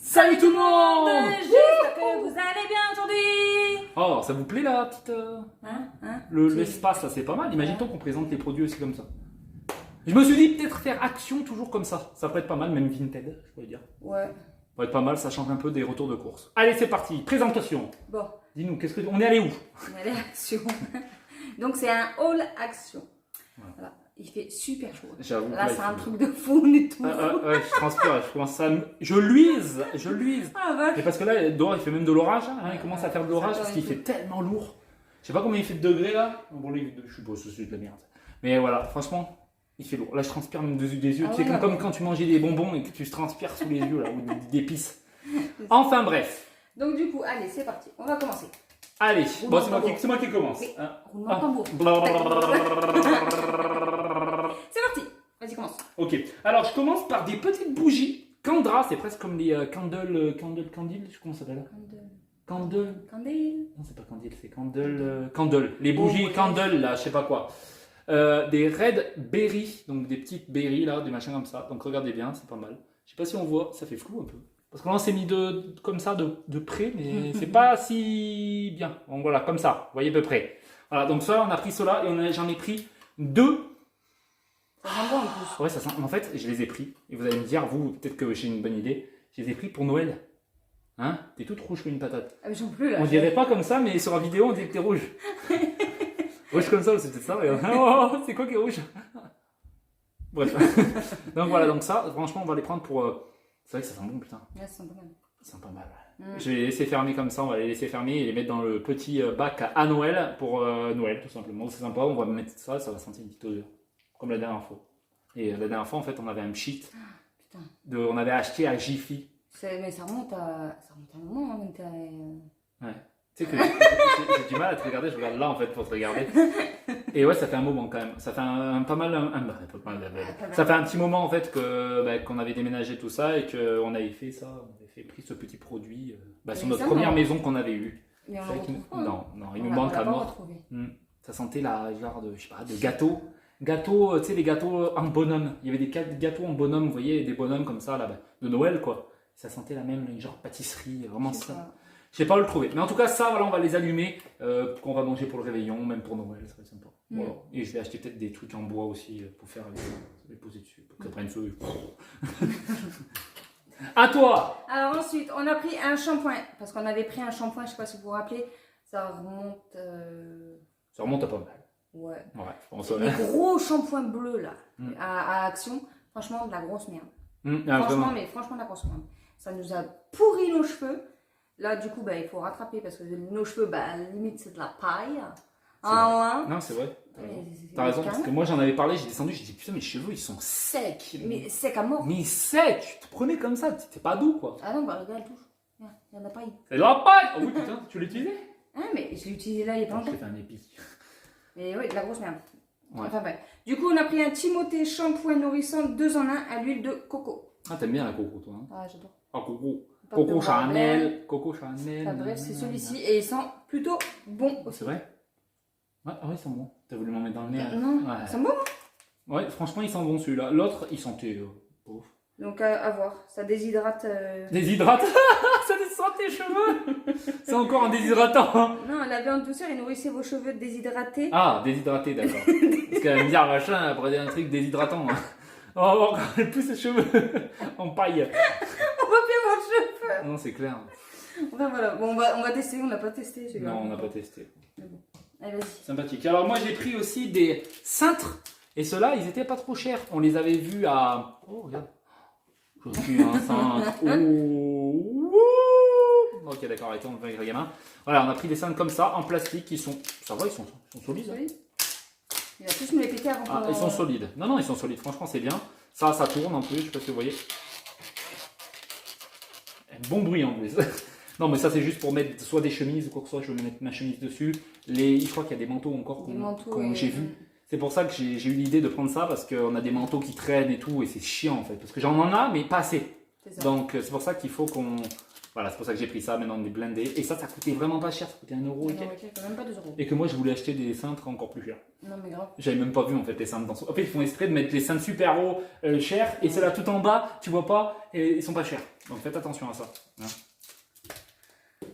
Salut tout le monde! J'espère que vous allez bien aujourd'hui. Oh, ça vous plaît la petite... l'espace là, c'est pas mal. Imagine-toi qu'on présente les produits aussi comme ça. Je me suis dit peut-être faire action toujours comme ça. Ça peut être pas mal, même Vinted, je pourrais dire. Ouais. Ça pourrait être pas mal, ça change un peu des retours de course. Allez, c'est parti. Présentation. Bon, Dis-nous, on est allé où? on est allé à action. Donc c'est un haul action. Ouais. Voilà. Il fait super chaud. J'avoue. Là, c'est un truc de fou, on est tout. Ouais, je transpire, je commence à... Je luise. Ah vache. Et parce que là, dehors, il fait même de l'orage. Hein, il commence à faire de l'orage Ça parce qu'il fait fait tellement lourd. Je sais pas combien il fait de degrés là. Bon, je suppose que c'est de la merde. Mais voilà, franchement, il fait lourd. Là, je transpire même des yeux. Ah Tu sais, ouais, comme quand tu mangeais des bonbons et que tu transpires sous les yeux là, ou des pisses. Enfin bref. Donc du coup, allez, c'est parti. On va commencer. Allez, Roulement bon, c'est moi qui commence. Oui. Hein. Roulement de tambour. C'est parti. Vas-y, commence. Ok, alors je commence par des petites bougies. Candra, c'est presque comme les candles, comment ça s'appelle? Candle. Candile. Non, c'est pas candle, c'est candle. Les bougies ouais. candle, là, je sais pas quoi. Des red berry, donc des petites berries, là, des machins comme ça. Donc regardez bien, c'est pas mal. Je sais pas si on voit, ça fait flou un peu. Parce que là, on s'est mis comme ça de près, mais c'est pas si bien. Donc voilà, comme ça, vous voyez à peu près. Voilà, donc ça, on a pris cela et j'en ai pris deux. Ça sent bon en plus. Ouais, ça sent. En fait, je les ai pris. Et vous allez me dire, vous, peut-être que j'ai une bonne idée. Je les ai pris pour Noël. Hein? T'es toute rouge comme une patate. Ah, mais j'en peux là. On dirait pas comme ça, mais sur la vidéo, on dirait que t'es rouge. Rouge comme ça, c'est peut-être ça. Regarde. Oh, c'est quoi qui est rouge? Bref. Donc voilà, donc ça, franchement, on va les prendre pour. C'est vrai que ça sent bon, putain. Ouais, ça sent pas mal. Ça sent pas mal. Je vais les laisser fermer comme ça, on va les laisser fermer et les mettre dans le petit bac à Noël pour Noël, tout simplement. C'est sympa, on va mettre ça, ça va sentir une petite odeur. Comme la dernière fois. Et la dernière fois, en fait, on avait un pchit. Putain. On avait acheté à Jiffy. Mais ça remonte à un moment. Hein, Ouais. Tu sais que j'ai du mal à te regarder, je regarde là en fait pour te regarder. Et ouais, ça fait un moment quand même. Ça fait pas mal. Ça fait un petit moment en fait qu'on avait déménagé tout ça et qu'on avait fait ça. On avait pris ce petit produit sur notre première maison qu'on avait eue. Mais on le retrouve pas. Non, il nous manque à mort. Ça sentait la genre de, je sais pas, de gâteau. Gâteau, tu sais, les gâteaux en bonhomme. Il y avait des gâteaux en bonhomme, vous voyez, des bonhommes comme ça, là, de Noël, quoi. Ça sentait la même, genre pâtisserie, vraiment ça. Je sais pas où le trouver. Mais en tout cas, ça, voilà, on va les allumer, qu'on va manger pour le réveillon, même pour Noël, ça va être sympa. Voilà. Et je vais acheter peut-être des trucs en bois aussi pour faire les poser dessus, pour que ça prenne feu. À toi! Alors ensuite, on a pris un shampoing. Parce qu'on avait pris un shampoing, je sais pas si vous vous rappelez, ça remonte. Ça remonte à pas mal. Ouais. Ouais, je pense. Les gros shampoings bleus là, à Action, franchement, de la grosse merde. Franchement, mais franchement, de la grosse merde. Ça nous a pourri nos cheveux. Là, du coup, il faut rattraper parce que nos cheveux, à la limite, c'est de la paille. Non, c'est vrai. T'as raison, parce que moi j'en avais parlé, j'ai descendu, j'ai dit putain, mes cheveux ils sont secs. Mais secs à mort. Mais secs, tu te prenais comme ça, t'es pas doux quoi. Ah non, regarde, elle touche. Il y en a pas eu. C'est de la paille! Oh oui, putain, tu l'as utilisé? Ah, mais je l'ai utilisé là, il y a pas Je longtemps. t'ai fait un épi. Mais oui, de la grosse merde. Ouais. Enfin bref. Du coup, on a pris un Timothée shampoing nourrissant 2 en 1 à l'huile de coco. Ah, t'aimes bien la coco toi, hein? Ah, j'adore. Ah, coco. Pas Coco de Chanel. Coco Chanel. Enfin bref, c'est celui-ci et il sent plutôt bon aussi. C'est vrai? Ouais, ah oui, ils sont bons. T'as voulu m'en mettre dans le nez? Non, ouais. ils sont bons. Ouais, franchement, ils sont bons celui-là. L'autre, il sentait pauvre. Donc à voir, ça déshydrate. Déshydrate? Ça déshydrate tes cheveux? C'est encore un déshydratant. Non, la viande douceur, il nourrissait vos cheveux déshydratés. Ah, déshydraté, d'accord. Parce qu'elle va me dire, machin, après un truc déshydratant. Hein. On va voir quand même plus ses cheveux en paille. On va bien voir le cheveu. Non, c'est clair. Enfin voilà, bon, on va tester, on n'a pas testé. Non, on n'a pas testé. Mais bon. Allez, vas-y. Sympathique. Alors moi, j'ai pris aussi des cintres. Et ceux-là, ils étaient pas trop chers. On les avait vus à... Oh, regarde. Je suis un cintre. Oh. Ok, d'accord, arrêtez, on va avec le gamin. Voilà, on a pris des cintres comme ça, en plastique, qui sont... Ça va, ils sont solides. Hein. Il va plus me les péter avant. Ah, ils sont solides. Non, ils sont solides. Franchement, c'est bien. Ça tourne en plus. Je sais pas si vous voyez. Un bon bruit en plus. Non, mais ça, c'est juste pour mettre soit des chemises ou quoi que ce soit. Je vais mettre ma chemise dessus. Je crois qu'il y a des manteaux encore que j'ai vu. C'est pour ça que j'ai eu l'idée de prendre ça parce qu'on a des manteaux qui traînent et tout. Et c'est chiant en fait. Parce que j'en ai, mais pas assez. Donc, c'est pour ça qu'il faut qu'on Voilà, c'est pour ça que j'ai pris ça. Maintenant, on est blindé. Et ça coûtait vraiment pas cher. Ça coûtait 1 euro et quelques. Même pas 2 euros. Et que moi, je voulais acheter des cintres encore plus chers. Non, mais grave. J'avais même pas vu en fait les cintres dans ce. En fait, ils font exprès de mettre les cintres super hauts, chers, et ceux-là tout en bas, tu vois pas, et ils sont pas chers. Donc faites attention à ça. Hein.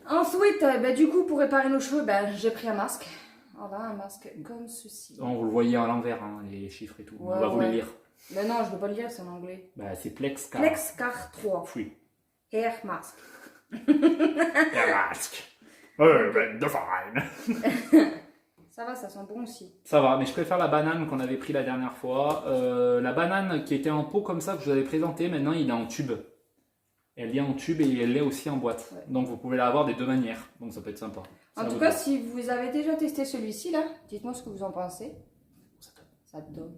Ensuite, du coup, pour réparer nos cheveux, j'ai pris un masque. Voilà, un masque comme ceci. On vous le voyez à l'envers, hein, les chiffres et tout. Ouais, on va vous le lire. Mais non, je ne veux pas le lire, c'est en anglais. C'est Plexcar. Plexcar 3. Oui. Hair mask. Hair mask. Fine. Ça va, ça sent bon aussi. Ça va, mais je préfère la banane qu'on avait pris la dernière fois. La banane qui était en pot comme ça, que je vous avais présenté, maintenant il est en tube. Elle est en tube et elle est aussi en boîte. Ouais. Donc vous pouvez l'avoir des deux manières. Donc ça peut être sympa. En tout cas, si vous avez déjà testé celui-ci là, dites-moi ce que vous en pensez. Ça donne.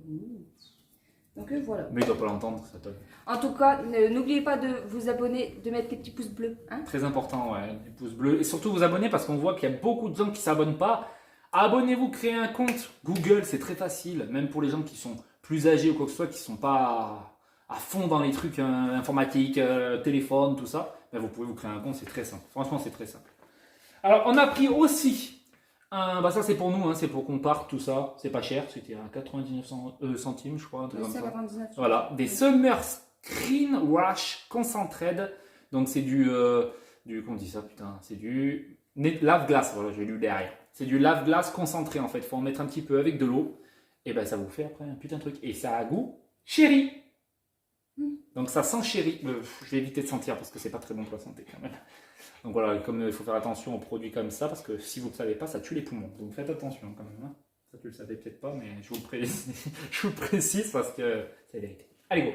Donc voilà. Mais il ne doit pas l'entendre, ça donne. En tout cas, n'oubliez pas de vous abonner, de mettre les petits pouces bleus. Hein. Très important, ouais, les pouces bleus. Et surtout vous abonner parce qu'on voit qu'il y a beaucoup de gens qui ne s'abonnent pas. Abonnez-vous, créez un compte Google, c'est très facile. Même pour les gens qui sont plus âgés ou quoi que ce soit, qui ne sont pas à fond dans les trucs informatiques, téléphone, tout ça, vous pouvez vous créer un compte, c'est très simple. Franchement, c'est très simple. Alors, on a pris aussi, ça c'est pour nous, hein, c'est pour qu'on parte, tout ça. C'est pas cher, c'était à 99 centimes, je crois. Oui, c'est 99. Voilà, des Summer Screen Wash Concentrated. Donc, c'est comment on dit ça, putain, c'est du lave-glace, voilà, j'ai lu derrière. C'est du lave-glace concentré, en fait. Il faut en mettre un petit peu avec de l'eau. Et ça vous fait après un putain de truc. Et ça a goût chéri. Donc ça sent chéri. Je vais éviter de sentir parce que c'est pas très bon pour la santé quand même. Donc voilà, comme il faut faire attention aux produits comme ça parce que si vous ne le savez pas, ça tue les poumons. Donc faites attention quand même. Hein. Ça tu le savais peut-être pas, mais je vous le précise parce que c'est la vérité. Allez go.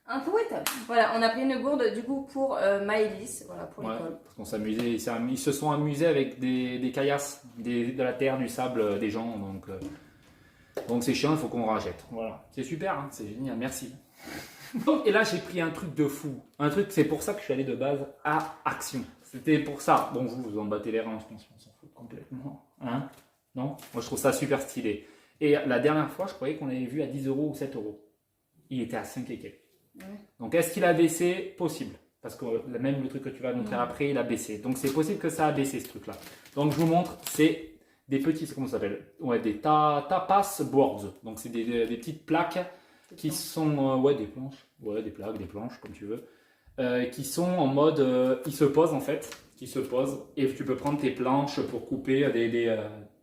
Un fouette. Voilà, on a pris une gourde du coup pour Maëlys, voilà, pour l'école. Parce qu'on s'amusait, ils se sont amusés avec des caillasses, de la terre, du sable, des gens. Donc c'est chiant, il faut qu'on rachète. Voilà, c'est super, hein, c'est génial, merci. Et là j'ai pris un truc de fou, un truc, c'est pour ça que je suis allé de base à Action. C'était pour ça. Bon, vous en battez les reins, je pense qu'on s'en fout complètement. Hein? Non? Moi je trouve ça super stylé. Et la dernière fois, je croyais qu'on l'avait vu à 10 euros ou 7 euros. Il était à 5 et quelques. Ouais. Donc est-ce qu'il a baissé? Possible. Parce que même le truc que tu vas montrer après, il a baissé. Donc c'est possible que ça a baissé ce truc-là. Donc je vous montre, c'est des petits, comment ça s'appelle? Ouais, des tapas boards. Donc c'est des petites plaques qui sont, des planches. Ouais, des plaques, des planches, comme tu veux. Qui sont en mode, ils se posent en fait. Qui se posent. Et tu peux prendre tes planches pour couper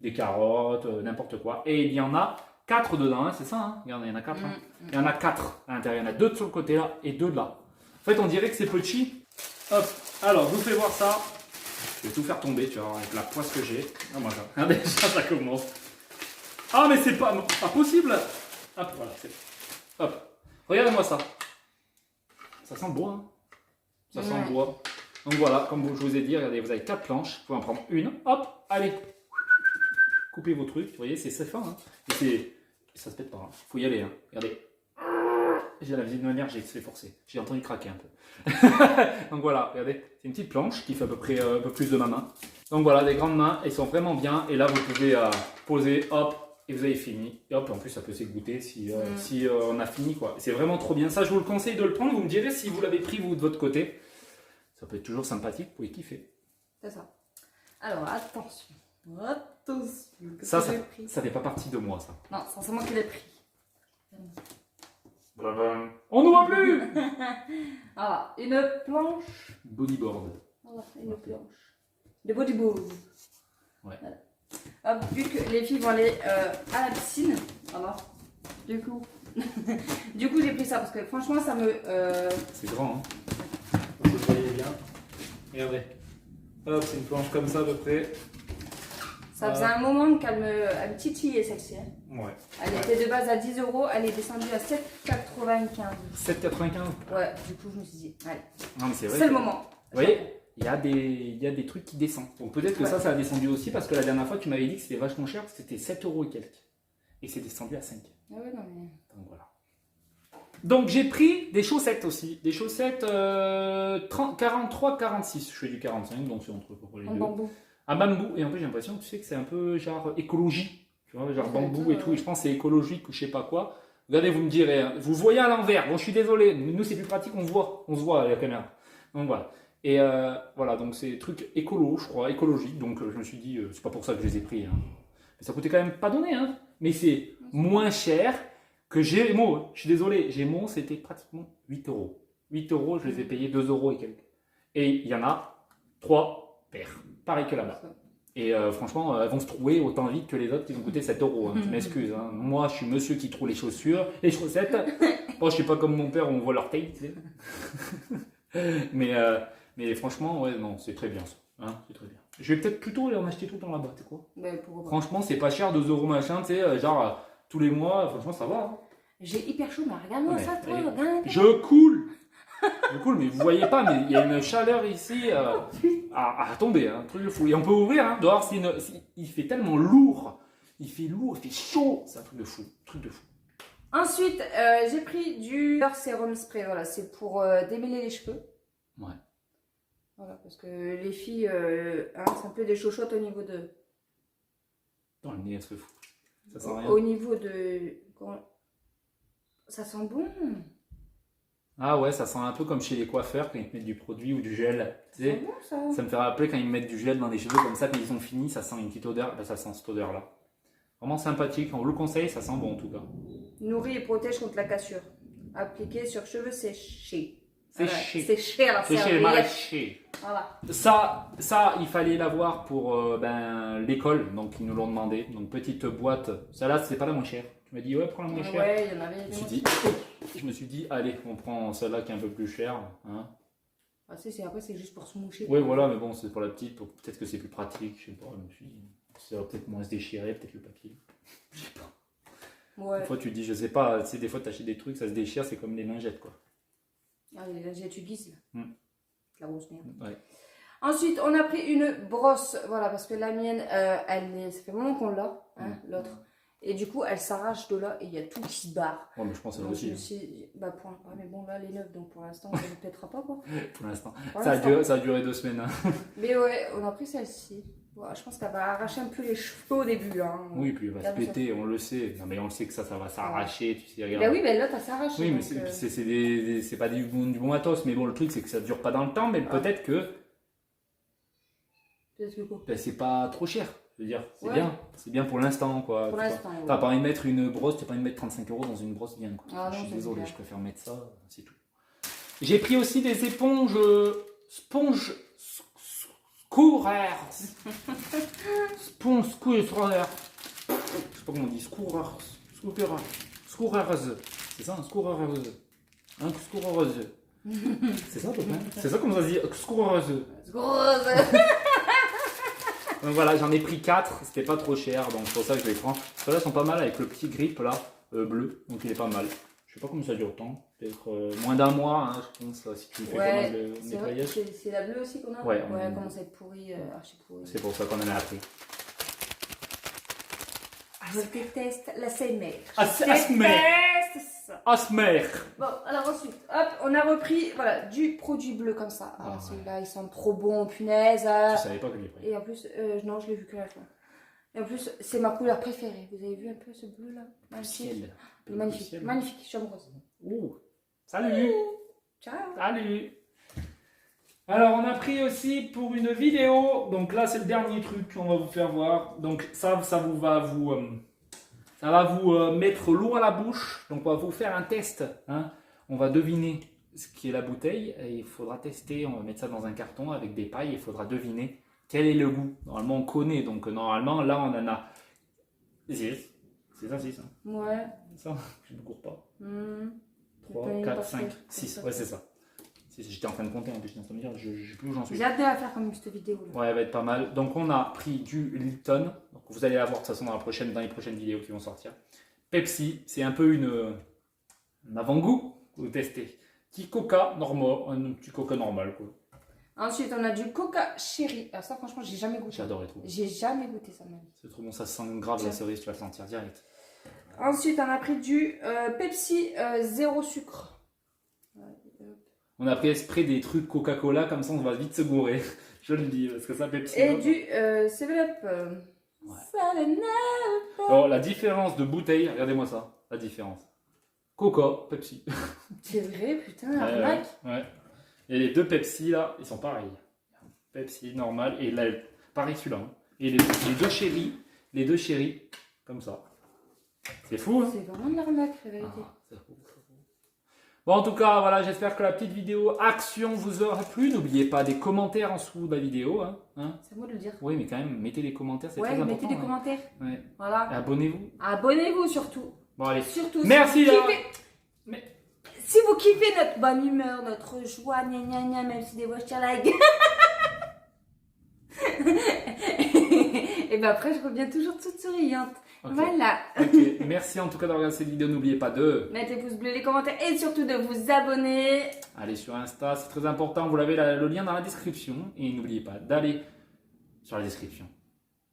des carottes, n'importe quoi. Et il y en a 4 dedans, hein, c'est ça, hein. Regardez, il y en a 4. Hein. Il y en a 4 à l'intérieur. Il y en a 2 de ce côté-là et 2 de là. En fait, on dirait que c'est petit. Hop, alors, je vous fais voir ça. Je vais tout faire tomber, tu vois, avec la poisse que j'ai. Ah, moi, déjà, ça commence. Ah, mais c'est pas possible. Hop, voilà, c'est bon. Hop, regardez-moi ça. Ça sent le bois, hein. Ça sent le bois. Donc voilà, comme je vous ai dit, regardez, vous avez 4 planches. Vous pouvez en prendre une. Hop, allez. Coupez vos trucs, vous voyez, c'est fin. Hein. Et ça se pète pas, il faut y aller. Hein. Regardez. J'ai la visite de manière, j'ai fait forcer. J'ai entendu craquer un peu. Donc voilà, regardez, c'est une petite planche qui fait à peu près un peu plus de ma main. Donc voilà, des grandes mains, elles sont vraiment bien. Et là, vous pouvez poser, hop, et vous avez fini. Et hop, en plus, ça peut s'égoutter si on a fini, quoi. C'est vraiment trop bien. Ça, je vous le conseille de le prendre. Vous me direz si vous l'avez pris, vous, de votre côté. Ça peut être toujours sympathique, vous pouvez kiffer. C'est ça. Alors, attention. Attention. Ça fait pas partie de moi, ça. Non, c'est moi qui l'ai pris. On ne voit plus. Ah, une planche. Bodyboard. Voilà, une planche. De bodyboard. Ouais. Voilà. Hop, vu que les filles vont aller à la piscine, voilà. Du coup, j'ai pris ça parce que franchement, ça me. C'est grand, hein. Vous voyez bien. Regardez. Hop, c'est une planche comme ça à peu près. Ça faisait un moment qu'elle me titillait celle-ci. Hein. Ouais. Elle était de base à 10 euros, elle est descendue à 7,95. 7,95. Ouais, du coup je me suis dit, allez. Non, mais c'est vrai. C'est le moment. Vous voyez, il y a des trucs qui descendent. Donc peut-être que ça a descendu aussi parce que la dernière fois tu m'avais dit que c'était vachement cher, c'était 7 euros et quelques. Et que c'est descendu à 5. Ah ouais, non mais. Donc voilà. Donc j'ai pris des chaussettes aussi. Des chaussettes 43-46. Je fais du 45, donc c'est entre les deux. Bambou. Un bambou, et en plus j'ai l'impression tu sais que c'est un peu genre écologie, tu vois, genre bambou et tout, et je pense que c'est écologique ou je sais pas quoi. Regardez, vous me direz, hein. Vous voyez à l'envers, bon je suis désolé, nous c'est plus pratique, on se voit à la caméra. Donc voilà, Et voilà, donc c'est des trucs écolo, je crois, écologiques. Donc je me suis dit, c'est pas pour ça que je les ai pris. Hein. Mais ça coûtait quand même pas donné. Hein. Mais c'est moins cher que Gémeaux. Je suis désolé, Gémeaux, c'était pratiquement 8 euros. 8 euros, je les ai payés 2 euros et quelques. Et il y en a 3 paires. Pareil que là-bas. Et franchement, elles vont se trouver autant vite que les autres qui ont coûté 7 euros. Hein. Tu m'excuses. Hein. Moi, je suis monsieur qui trouve les chaussures, les chaussettes. Moi, je suis pas comme mon père où on voit leur taille. Tu sais. Mais franchement, ouais, non, c'est très bien ça. Hein, c'est très bien. Je vais peut-être plutôt aller en acheter tout le temps là-bas, tu sais quoi. Franchement, c'est pas cher, 2 euros machin, tu sais, genre tous les mois, franchement, ça va. Hein. J'ai hyper chaud, mais regarde-moi ça, toi, regarde. Je coule. Je coule, mais vous voyez pas, mais il y a une chaleur ici à tomber, hein, un truc de fou. Et on peut ouvrir, hein, dehors, il fait tellement lourd. Il fait lourd, il fait chaud. C'est un truc de fou, truc de fou. Ensuite, j'ai pris du sérum spray, voilà, c'est pour démêler les cheveux. Ouais. Voilà, parce que les filles, c'est un peu des chochottes au niveau de... Dans le nez, elle se fout. Ça sent rien. Au niveau de... Ça sent bon. Ah ouais, ça sent un peu comme chez les coiffeurs quand ils te mettent du produit ou du gel. Tu sais, bon, ça. Ça me fait rappeler quand ils mettent du gel dans les cheveux comme ça, quand ils sont finis, ça sent une petite odeur. Ben, ça sent cette odeur-là. Vraiment sympathique. On vous le conseille, ça sent bon en tout cas. Nourrit et protège contre la cassure. Appliqué sur cheveux séchés. Séché. Séché à la Séché, maraîcher. Voilà. Ça, il fallait l'avoir pour l'école, donc ils nous l'ont demandé. Donc petite boîte. Celle-là, c'est pas la moins chère. Tu m'as dit, ouais, prends la moins chère. Ouais, il y en avait. Je me suis dit, allez, on prend celle-là qui est un peu plus chère. Hein. Ah, après, c'est juste pour se moucher. Oui, voilà, mais bon, c'est pour la petite. Peut-être que c'est plus pratique. Je sais pas. Je me suis dit, ça va peut-être moins se déchirer, peut-être le papier. Je sais pas. Ouais. Des fois, tu te dis, je sais pas. Tu sais, des fois, tu achètes des trucs, ça se déchire, c'est comme les lingettes, quoi. Ah, les lingettes, tu glisses, là. La grosse merde. Ouais. Ensuite, on a pris une brosse. Voilà, parce que la mienne, ça fait longtemps qu'on l'a, hein, l'autre. Et du coup, elle s'arrache de là et il y a tout qui se barre. Ouais, mais je pense que c'est aussi. Mais bon, là, les neufs, donc pour l'instant, ça ne pètera pas, quoi. Pour l'instant. Ça a duré 2 semaines. Hein. Mais ouais, on a pris celle-ci. Ouais, je pense qu'elle va arracher un peu les cheveux au début. Hein. Oui, puis elle va se péter, on le sait. Non, mais on le sait que ça va s'arracher. Tu sais, regarde. Ben oui, mais là, ça s'arrache. Oui, mais c'est pas du bon matos. Mais bon, le truc, c'est que ça dure pas dans le temps. Mais peut-être que. Peut-être que quoi? Ben, c'est pas trop cher. Je veux dire, c'est bien. C'est bien pour l'instant, quoi. Pour l'instant. T'as pas envie de mettre une brosse, t'as pas envie de mettre 35 € dans une brosse bien, quoi. Ah, je non, suis désolé, je préfère mettre ça, c'est tout. J'ai pris aussi des éponges sponge scourers. Sponge scourers. Je sais pas comment on dit, scourers. C'est ça, un scourers. Un scourers. C'est ça, peut-être. C'est ça comme ça se dit, scourers. Donc voilà, j'en ai pris 4, c'était pas trop cher, donc c'est pour ça que je les prends. Ceux-là sont pas mal avec le petit grip là, bleu, donc il est pas mal. Je sais pas comment ça dure autant, peut-être moins d'un mois, hein, je pense, si tu fais pas mal de nettoyage. C'est la bleue aussi qu'on a. Ouais, elle commence à être pourrie, archi pourrie. C'est pour ça qu'on en a appris. Je déteste la CMR. Asmer. Bon, alors ensuite, hop, on a repris du produit bleu comme ça. Alors celui-là, il sent trop bon, punaise. Je savais pas que je l'ai pris. Et en plus, non, je l'ai vu que la fin. Et en plus, c'est ma couleur préférée. Vous avez vu un peu ce bleu là? Magnifique. Magnifique, magnifique, chambre rose. Ouh. Salut. Ciao. Salut. Alors, on a pris aussi pour une vidéo. Donc là, c'est le dernier truc qu'on va vous faire voir. Donc ça va vous mettre l'eau à la bouche. Donc on va vous faire un test. Hein. On va deviner ce qui est la bouteille. Et il faudra tester. On va mettre ça dans un carton avec des pailles. Il faudra deviner quel est le goût. Normalement, on connaît. Donc normalement, là, on en a 6. C'est ça, 6. Hein. Ouais. Ça, je ne me cours pas. 3, 4, 5, 6. Ouais, c'est ça. J'étais en train de compter, en plus, je suis en train de me dire, je ne sais plus où j'en suis. J'ai hâte de la faire comme cette vidéo. Là. Ouais, elle va être pas mal. Donc, on a pris du Lipton. Donc, vous allez la voir de toute façon dans les prochaines vidéos qui vont sortir. Pepsi, c'est un peu un avant-goût que vous testez. Petit coca normal, un petit coca normal, quoi. Ensuite, on a du coca chéri. Alors, ça, franchement, j'ai jamais goûté. J'adore et tout. J'ai jamais goûté ça, même. C'est trop bon, ça sent grave la cerise, tu vas le sentir direct. Ensuite, on a pris du Pepsi zéro sucre. On a pris exprès des trucs Coca-Cola, comme ça on va vite se gourer. Je le dis, parce que ça Pepsi. Et du 7-Up. Ouais. Alors la différence de bouteille, regardez-moi ça, la différence. Coca, Pepsi. C'est vrai, putain, arnaque. Ouais. Et les deux Pepsi là, ils sont pareils. Pepsi normal et là, pareil celui-là. Hein. Et les deux chéris, comme ça. C'est fou, hein? C'est vraiment de l'arnaque, la vérité. C'est fou. Bon, en tout cas, voilà, j'espère que la petite vidéo action vous aura plu. N'oubliez pas des commentaires en dessous de la vidéo. Hein. C'est à moi de le dire. Oui, mais quand même, mettez des commentaires, c'est très important. Ouais, mettez des commentaires. Ouais. Voilà. Et abonnez-vous. Abonnez-vous surtout. Bon, allez. Surtout. Merci. Si vous kiffez notre bonne humeur, notre joie, gna gna gna, même si des fois je tire la gueule. Et ben après, je reviens toujours toute souriante. Okay. Voilà. Ok, merci en tout cas d'avoir regardé cette vidéo. N'oubliez pas de mettre les pouces bleus, les commentaires et surtout de vous abonner. Allez sur Insta, c'est très important. Vous avez le lien dans la description. Et n'oubliez pas d'aller sur la description.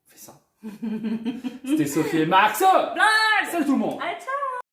Fais ça. C'était Sophie et Max. Blague. Salut tout le monde. Allez, ciao.